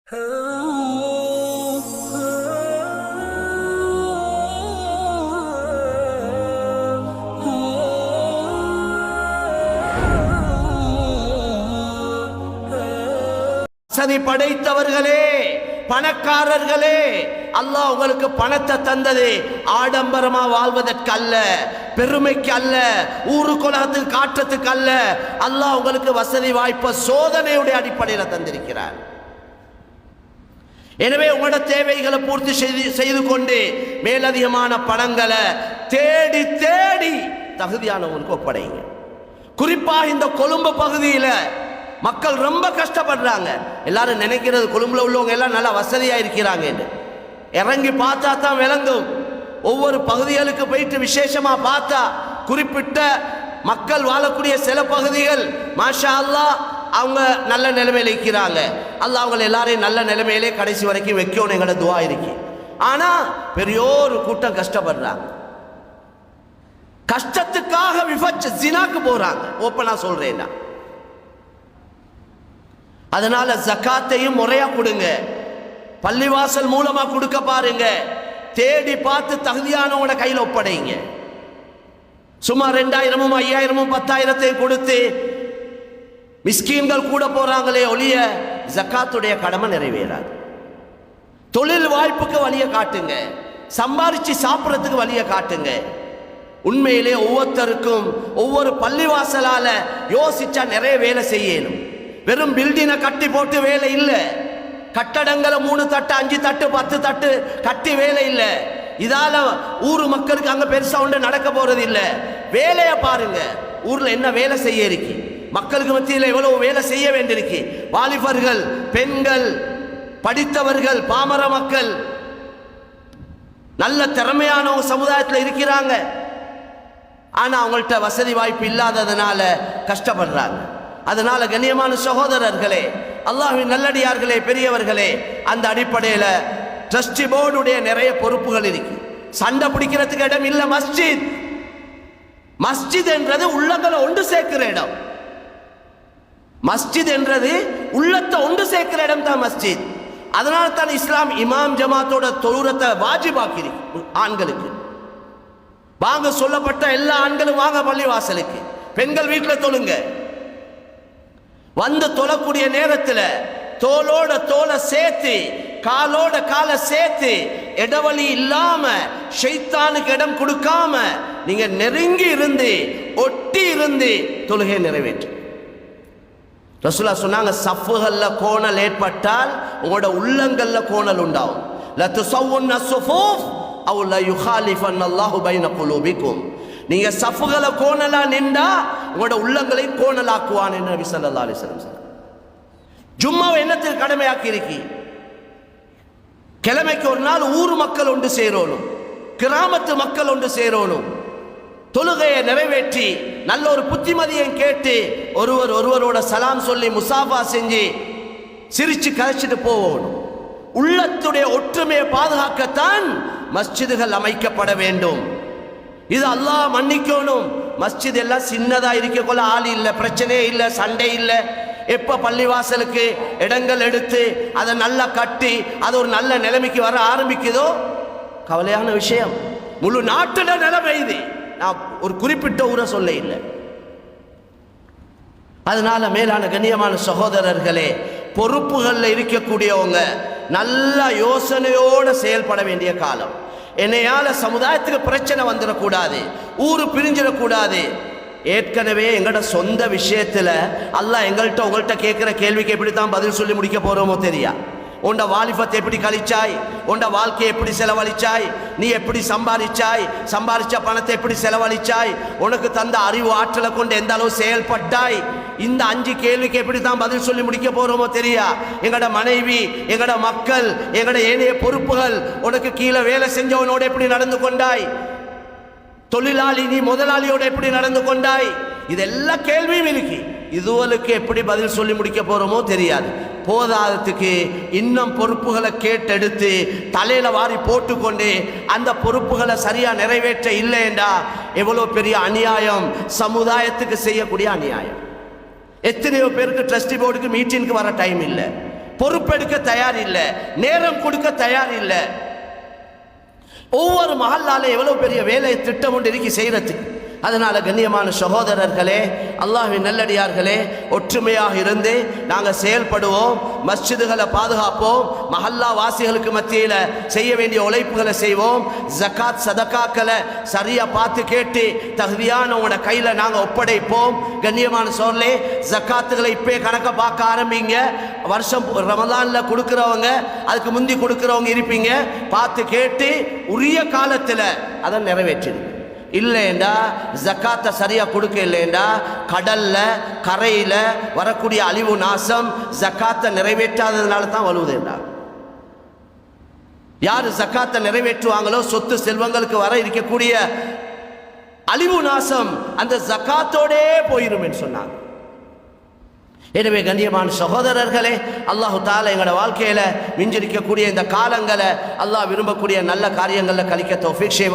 வசதி படைத்தவர்களே, பணக்காரர்களே, அல்லாஹ் உங்களுக்கு பணத்தை தந்தது ஆடம்பரமா வாழ்வதற்கு அல்ல, பெருமைக்கு அல்ல, ஊரு குலகத்துக்கு காட்டுறதுக்கு அல்ல. அல்லாஹ் உங்களுக்கு வசதி வாய்ப்பை சோதனையுடைய அடிப்படையில் தந்திருக்கிறார். எனவே உங்களோட தேவைகளை பூர்த்தி செய்து கொண்டு மேலதிகமான பணங்களை தேடி தேடி தகுதியானவங்களுக்கு ஒப்படைங்க. குறிப்பாக இந்த கொழும்பு பகுதியில் மக்கள் ரொம்ப கஷ்டப்படுறாங்க. எல்லாரும் நினைக்கிறது கொழும்புல உள்ளவங்க எல்லாம் நல்லா வசதியா இருக்கிறாங்க. இறங்கி பார்த்தா தான் விளங்கும். ஒவ்வொரு பகுதிகளுக்கு போயிட்டு விசேஷமா பார்த்தா குறிப்பிட்ட மக்கள் வாழக்கூடிய சில பகுதிகள் மாஷா அல்லாஹ் அவங்க நல்ல நிலைமையில இருக்கிறாங்க. அல்லாஹ் அவங்க எல்லாரையும் நல்ல நிலைமையிலே கடைசி வரைக்கும் வைக்கணும் எங்களோட துவா இருக்கு. ஆனா பெரியோரு கூட்டம் கஷ்டப்படுறாங்க. கஷ்டத்துக்காக ஜினாக்கு போறாங்க. ஓப்பனா சொல்றேன். அதனால ஜக்காத்தையும் முறையா கொடுங்க. பள்ளிவாசல் மூலமா கொடுக்க பாருங்க. தேடி பார்த்து தகுதியானவங்களோட கையில் ஒப்படைங்க. சும்மா 2000 5000 10,000 கொடுத்து மிஸ்கீன்கள் கூட போறாங்களே ஒழிய ஜக்காத்துடைய கடமை நிறைவேறாது. தொழில் வாய்ப்புக்கு வழியை காட்டுங்க. சம்பாரிச்சு சாப்பிட்றதுக்கு வழியை காட்டுங்க. உண்மையிலே ஒவ்வொருத்தருக்கும் ஒவ்வொரு பள்ளிவாசலால யோசிச்சா நிறைய வேலை செய்யணும். வெறும் பில்டிங்கை கட்டி போட்டு வேலை இல்லை. கட்டடங்களை 3 தட்டு 5 தட்டு 10 தட்டு கட்டி வேலை இல்லை. இதால ஊர் மக்களுக்கு அங்க பெருசா ஒன்று நடக்க போறது இல்லை. வேலையை பாருங்க. ஊர்ல என்ன வேலை செய்ய இருக்கு, மக்களுக்கு மத்தியில் எவ்வளவு வேலை செய்ய வேண்டியிருக்கு. வாலிபர்கள், பெண்கள், படித்தவர்கள், பாமர மக்கள் நல்ல திறமையான சமுதாயத்தில் இருக்கிறாங்க. ஆனா அவங்கள்ட்ட வசதி வாய்ப்பு இல்லாததுனால கஷ்டப்படுறாங்க. அதனால கண்ணியமான சகோதரர்களே, அல்லாஹ்வின் நல்லடியார்களே, பெரியவர்களே, அந்த அடிப்படையில் ட்ரஸ்டி போர்டுடைய நிறைய பொறுப்புகள் இருக்கு. சண்டை பிடிக்கிறதுக்கு இடம் இல்லை. மஸ்ஜித் மஸ்ஜித் என்றது உள்ளங்களை ஒன்று சேர்க்கிற இடம். மஸ்ஜித் என்றது உள்ளத்தை ஒன்று சேர்க்கிற இடம் தான் மஸ்ஜித். அதனால தான் இஸ்லாம் இமாம் ஜமாத்தோட தொழுறத்தை வாஜிபாக்கி ஆண்களுக்கு. வாங்க சொல்லப்பட்ட எல்லா ஆண்களும் வாங்க பள்ளி வாசலுக்கு. பெண்கள் வீட்டில் தொழுங்க. வந்து தொழக்கூடிய நேரத்தில் தோளோட தோலை சேர்த்து காலோட காலை சேர்த்து இடவழி இல்லாம ஷைத்தானுக்கு இடம் கொடுக்காம நீங்க நெருங்கி இருந்து ஒட்டி இருந்து தொழுகை நிறைவேற்று. ரசூலா சொன்னாங்க, சஃப்புகள்ல கோணல் ஏற்பட்டால் உங்களோட உள்ளங்கள்ல கோணல் உண்டாகும். லதுஸவ்வுன் ஸுஃபூஃப் அவ் லா யுகாலிஃபன் அல்லாஹு பைன குலூபிக்கும். நீங்க சஃப்புகளை கோணலா நின்றா உங்களோட உள்ளங்களை கோணலாக்குவான் என்று நபி ஸல்லல்லாஹு அலைஹி வஸல்லம் சொன்னார். ஜும்மாவை என்னத்தில் கடமையாக்கி இருக்கி? கிழமைக்கு ஒரு நாள் ஊர் மக்கள் ஒன்று சேரணும், கிராமத்து மக்கள் ஒன்று சேரணும். தொழுகையை நிறைவேற்றி நல்ல ஒரு புத்திமதியை கேட்டு ஒருவரோட சலாம் சொல்லி முசாஃபா செஞ்சு சிரிச்சு கழிச்சிட்டு போகணும். உள்ளத்துடைய ஒற்றுமையை பாதுகாக்கத்தான் மஸ்ஜிதுகள் அமைக்கப்பட வேண்டும். இது அல்லாஹ் மன்னிக்கணும். மஸ்ஜித் எல்லாம் சின்னதா இருக்கக்குள்ள ஆள் இல்லை, பிரச்சனையே இல்லை, சண்டை இல்லை. எப்ப பள்ளிவாசலுக்கு இடங்கள் எடுத்து அதை நல்லா கட்டி அது ஒரு நல்ல நிலைமைக்கு வர ஆரம்பிக்குதோ கவலையான விஷயம். முழு நாட்டுல நிலைமை இது. நான் ஒரு குறிப்பிட்ட ஊரை சொல்ல இல்லை. அதனால மேலான கண்ணியமான சகோதரர்களே, பொறுப்புகளில் இருக்கக்கூடியவங்க நல்ல யோசனையோட செயல்பட வேண்டிய காலம். என்னையால சமுதாயத்துக்கு பிரச்சனை வந்துடக்கூடாது, ஊரு பிரிஞ்சிடக்கூடாது. ஏற்கனவே எங்களோட சொந்த விஷயத்துல அல்லாஹ் எங்கள்கிட்ட உங்கள்கிட்ட கேட்கிற கேள்விக்கு எப்படி தான் பதில் சொல்லி முடிக்க போறோமோ தெரியா. உண்ட வாலிபத்தை எப்படி கழிச்சாய், உண்ட வாழ்க்கையை எப்படி செலவழிச்சாய், நீ எப்படி சம்பாதிச்ச பணத்தை எப்படி செலவழிச்சாய், உனக்கு தந்த அறிவு ஆற்றலை கொண்டு எந்த அளவு செயல்பட்டாய், இந்த 5 கேள்விக்கு எப்படி தான் பதில் சொல்லி முடிக்க போறோமோ தெரியா. எங்களோட மனைவி, எங்களோட மக்கள், எங்களோட ஏனைய பொறுப்புகள், உனக்கு கீழே வேலை செஞ்சவனோட எப்படி நடந்து கொண்டாய், தொழிலாளி நீ முதலாளியோட எப்படி நடந்து கொண்டாய், இதெல்லாம் கேள்வியும் இருக்கு. இதுவளுக்கு எப்படி பதில் சொல்லி முடிக்க போறோமோ தெரியாது. போதாதத்துக்கு இன்னும் பொறுப்புகளை கேட்டெடுத்து தலையில வாரி போட்டுக்கொண்டு அந்த பொறுப்புகளை சரியா நிறைவேற்ற இல்லைண்டா எவ்வளவு பெரிய அநியாயம், சமுதாயத்துக்கு செய்யக்கூடிய அநியாயம். எத்தனையோ பேருக்கு ட்ரஸ்டி போர்டுக்கு மீட்டிங்க்கு வர டைம் இல்லை. பொறுப்பெடுக்க தயார் இல்லை, நேரம் கொடுக்க தயார் இல்லை. ஒவ்வொரு மஹல்லால எவ்வளவு பெரிய வேலை திட்டம் ஒன்று இருக்கு செய்யறதுக்கு. அதனால கண்ணியமான சகோதரர்களே, அல்லாஹ்வின் நல்லடியார்களே, ஒற்றுமையாக இருந்து நாங்கள் செயல்படுவோம், மஸ்ஜிதுகளை பாதுகாப்போம், மஹல்லா வாசிகளுக்கு மத்தியில் செய்ய வேண்டிய உழைப்புகளை செய்வோம், ஜகாத் சதகாக்களை சரியா பார்த்து கேட்டு தகுதியானவங்கள கையில் நாங்கள் ஒப்படைப்போம். கண்ணியமான சோழர்களே, ஜகாத்துகளை இப்போ கணக்கை பார்க்க ஆரம்பிங்க. வருஷம் ரமலான்ல கொடுக்குறவங்க, அதுக்கு முந்தி கொடுக்குறவங்க இருப்பீங்க, பார்த்து கேட்டு உரிய காலத்தில் அதை நிறைவேற்றிடுங்க. இல்லைண்டா ஜக்காத்தை சரியா கொடுக்க இல்லைண்டா கடல்ல கரையில வரக்கூடிய அழிவு நாசம் ஜக்காத்தை நிறைவேற்றாததுனால தான் வருவதுண்டா. யாரு ஜக்காத்தை நிறைவேற்றுவாங்களோ சொத்து செல்வங்களுக்கு வர இருக்கக்கூடிய அழிவு நாசம் அந்த ஜக்காத்தோடே போயிரும் என்று சொன்னாங்க. எனவே கண்ணியமான சகோதரர்களே, அல்லாஹு தாலா எங்களோட வாழ்க்கையில மிஞ்சிருக்கக்கூடிய இந்த காலங்களை அல்லாஹ் விரும்பக்கூடிய நல்ல காரியங்களில் கழிக்க தௌஃபீக் செய்வான்.